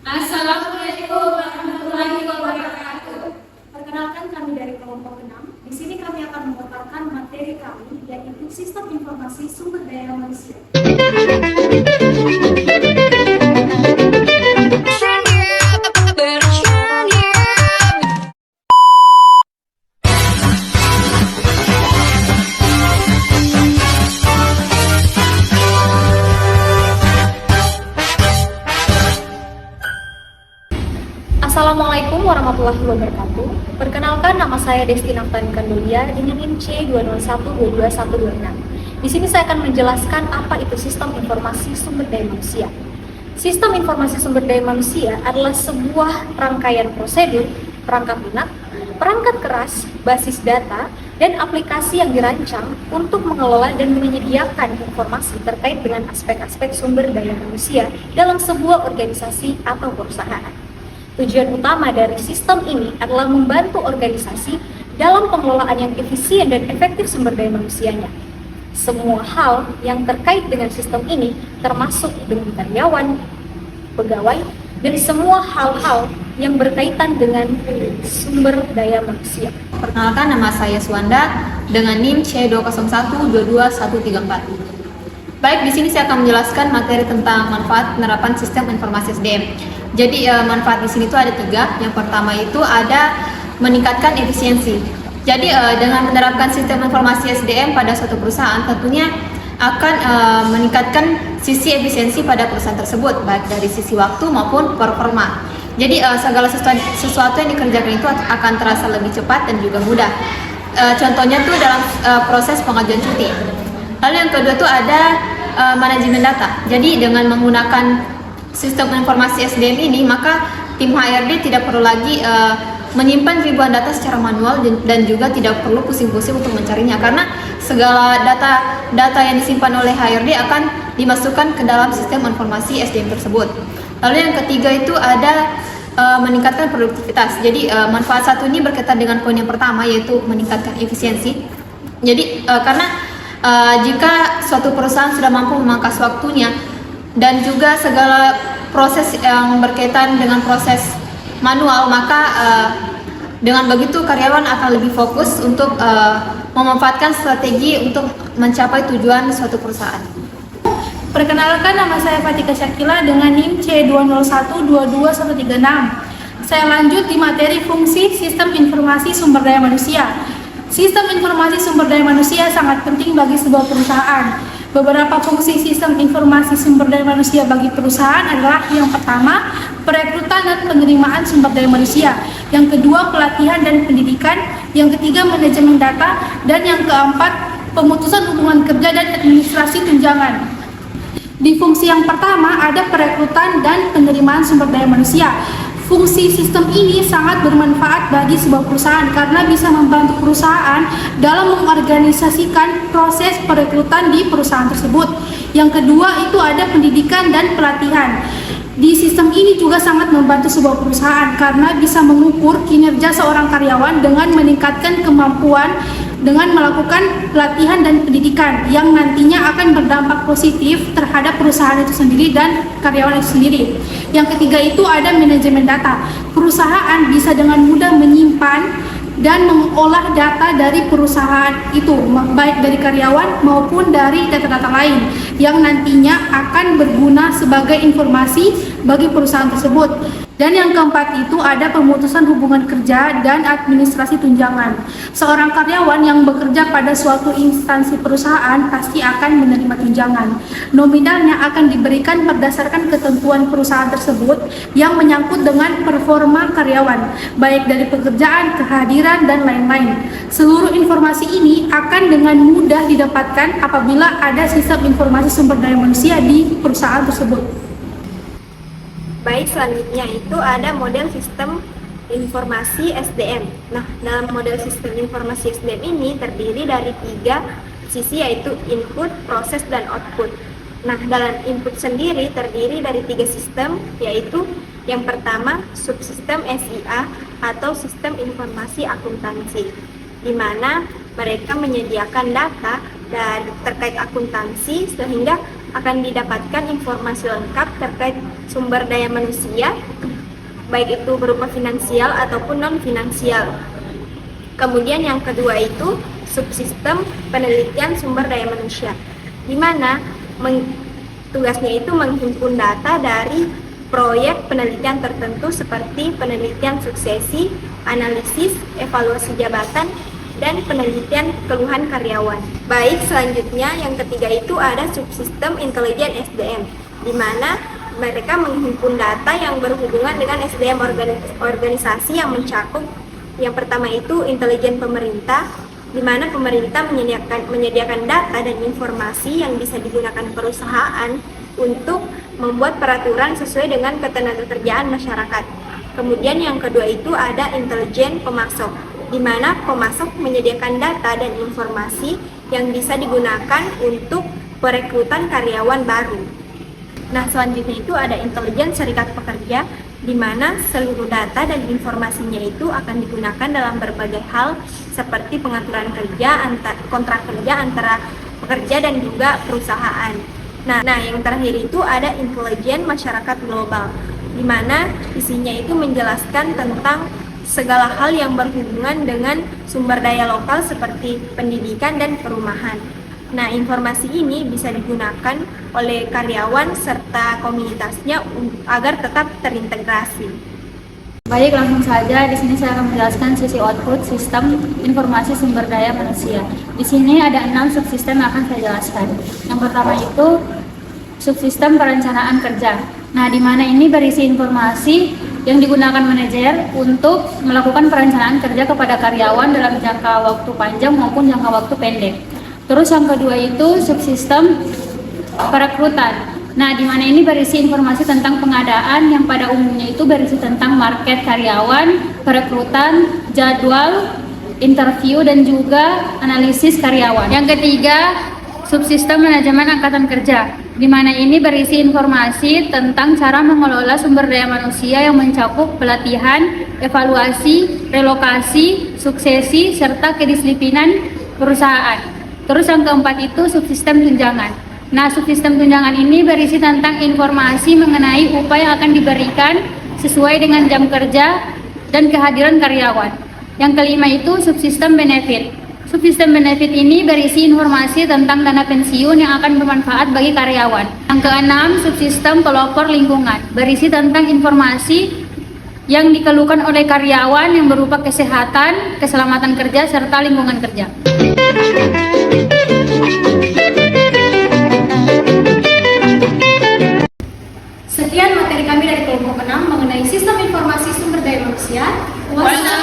Assalamualaikum warahmatullahi wabarakatuh. Perkenalkan kami dari kelompok 6. Di sini kami akan memaparkan materi kami yaitu Sistem Informasi Sumber Daya Manusia. Assalamualaikum warahmatullahi wabarakatuh. Perkenalkan, nama saya Desti Naftani Kandolia dengan NIM C201222126. Di sini saya akan menjelaskan apa itu Sistem Informasi Sumber Daya Manusia. Sistem Informasi Sumber Daya Manusia adalah sebuah rangkaian prosedur, perangkat lunak, perangkat keras, basis data, dan aplikasi yang dirancang untuk mengelola dan menyediakan informasi terkait dengan aspek-aspek sumber daya manusia dalam sebuah organisasi atau perusahaan. Tujuan utama dari sistem ini adalah membantu organisasi dalam pengelolaan yang efisien dan efektif sumber daya manusianya. Semua hal yang terkait dengan sistem ini termasuk dengan karyawan, pegawai, dan semua hal-hal yang berkaitan dengan sumber daya manusia. Perkenalkan, nama saya Suwanda dengan NIM C201222134. Baik, di sini saya akan menjelaskan materi tentang manfaat penerapan sistem informasi SDM. Jadi manfaat di sini itu ada 3. Yang pertama itu ada meningkatkan efisiensi. Jadi dengan menerapkan sistem informasi SDM pada suatu perusahaan tentunya akan meningkatkan sisi efisiensi pada perusahaan tersebut, baik dari sisi waktu maupun performa. Jadi segala sesuatu yang dikerjakan itu akan terasa lebih cepat dan juga mudah. Contohnya tuh dalam proses pengajuan cuti. Lalu yang kedua tuh ada manajemen data. Jadi dengan menggunakan sistem informasi SDM ini, maka tim HRD tidak perlu lagi menyimpan ribuan data secara manual dan juga tidak perlu pusing-pusing untuk mencarinya, karena segala data yang disimpan oleh HRD akan dimasukkan ke dalam sistem informasi SDM tersebut. Lalu yang ketiga itu ada meningkatkan produktivitas. Jadi manfaat satu ini berkaitan dengan poin yang pertama, yaitu meningkatkan efisiensi. Jadi karena jika suatu perusahaan sudah mampu memangkas waktunya dan juga segala proses yang berkaitan dengan proses manual, maka dengan begitu karyawan akan lebih fokus untuk memanfaatkan strategi untuk mencapai tujuan suatu perusahaan. Perkenalkan, nama saya Fatika Syakila dengan NIM C201222136. Saya lanjut di materi fungsi Sistem Informasi Sumber Daya Manusia. Sistem informasi sumber daya manusia sangat penting bagi sebuah perusahaan. Beberapa fungsi sistem informasi sumber daya manusia bagi perusahaan adalah: yang pertama, perekrutan dan penerimaan sumber daya manusia; yang kedua, pelatihan dan pendidikan; yang ketiga, manajemen data; dan yang keempat, pemutusan hubungan kerja dan administrasi tunjangan. Di fungsi yang pertama ada perekrutan dan penerimaan sumber daya manusia. Fungsi sistem ini sangat bermanfaat bagi sebuah perusahaan karena bisa membantu perusahaan dalam mengorganisasikan proses perekrutan di perusahaan tersebut. Yang kedua itu ada pendidikan dan pelatihan. Di sistem ini juga sangat membantu sebuah perusahaan karena bisa mengukur kinerja seorang karyawan dengan meningkatkan kemampuan dengan melakukan pelatihan dan pendidikan yang nantinya akan berdampak positif terhadap perusahaan itu sendiri dan karyawan itu sendiri. Yang ketiga itu ada manajemen data. Perusahaan bisa dengan mudah menyimpan dan mengolah data dari perusahaan itu, baik dari karyawan maupun dari data-data lain yang nantinya akan berguna sebagai informasi bagi perusahaan tersebut. Dan yang keempat itu ada pemutusan hubungan kerja dan administrasi tunjangan. Seorang karyawan yang bekerja pada suatu instansi perusahaan pasti akan menerima tunjangan. Nominalnya akan diberikan berdasarkan ketentuan perusahaan tersebut yang menyangkut dengan performa karyawan, baik dari pekerjaan, kehadiran, dan lain-lain. Seluruh informasi ini akan dengan mudah didapatkan apabila ada sistem informasi sumber daya manusia di perusahaan tersebut. Baik, selanjutnya itu ada model sistem informasi SDM. Nah, dalam model sistem informasi SDM ini terdiri dari 3 sisi, yaitu input, proses, dan output. Nah, dalam input sendiri terdiri dari 3 sistem, yaitu yang pertama subsistem SIA atau sistem informasi akuntansi, di mana mereka menyediakan data dan terkait akuntansi sehingga akan didapatkan informasi lengkap terkait sumber daya manusia, baik itu berupa finansial ataupun non-finansial. Kemudian yang kedua itu subsistem penelitian sumber daya manusia, di mana tugasnya itu menghimpun data dari proyek penelitian tertentu seperti penelitian suksesi, analisis, evaluasi jabatan, dan penelitian keluhan karyawan. Baik, selanjutnya yang ketiga itu ada subsistem intelijen SDM, di mana mereka menghimpun data yang berhubungan dengan SDM organisasi yang mencakup yang pertama itu intelijen pemerintah, di mana pemerintah menyediakan data dan informasi yang bisa digunakan perusahaan untuk membuat peraturan sesuai dengan ketenagakerjaan masyarakat. Kemudian yang kedua itu ada intelijen pemasok, di mana pemasok menyediakan data dan informasi yang bisa digunakan untuk perekrutan karyawan baru. Nah, selanjutnya itu ada intelijen serikat pekerja, di mana seluruh data dan informasinya itu akan digunakan dalam berbagai hal seperti pengaturan kerja, kontrak kerja antara pekerja dan juga perusahaan. Nah, yang terakhir itu ada intelijen masyarakat global, di mana isinya itu menjelaskan tentang segala hal yang berhubungan dengan sumber daya lokal seperti pendidikan dan perumahan. Nah, informasi ini bisa digunakan oleh karyawan serta komunitasnya agar tetap terintegrasi. Baik, langsung saja di sini saya akan menjelaskan sisi output sistem informasi sumber daya manusia. Di sini ada 6 subsistem yang akan saya jelaskan. Yang pertama itu subsistem perencanaan kerja. Nah, di mana ini berisi informasi yang digunakan manajer untuk melakukan perencanaan kerja kepada karyawan dalam jangka waktu panjang maupun jangka waktu pendek. Terus yang kedua itu subsistem perekrutan. Nah, di mana ini berisi informasi tentang pengadaan yang pada umumnya itu berisi tentang market karyawan, perekrutan, jadwal, interview, dan juga analisis karyawan. Yang ketiga, subsistem manajemen angkatan kerja, di mana ini berisi informasi tentang cara mengelola sumber daya manusia yang mencakup pelatihan, evaluasi, relokasi, suksesi, serta kedisiplinan perusahaan. Terus yang keempat itu subsistem tunjangan. Nah, subsistem tunjangan ini berisi tentang informasi mengenai upaya yang akan diberikan sesuai dengan jam kerja dan kehadiran karyawan. Yang kelima itu subsistem benefit. Subsistem benefit ini berisi informasi tentang dana pensiun yang akan bermanfaat bagi karyawan. Yang keenam, subsistem pelopor lingkungan, berisi tentang informasi yang dikeluhkan oleh karyawan yang berupa kesehatan, keselamatan kerja, serta lingkungan kerja. Sekian materi kami dari kelompok 6 mengenai sistem informasi sumber daya manusia. Wassalamualaikum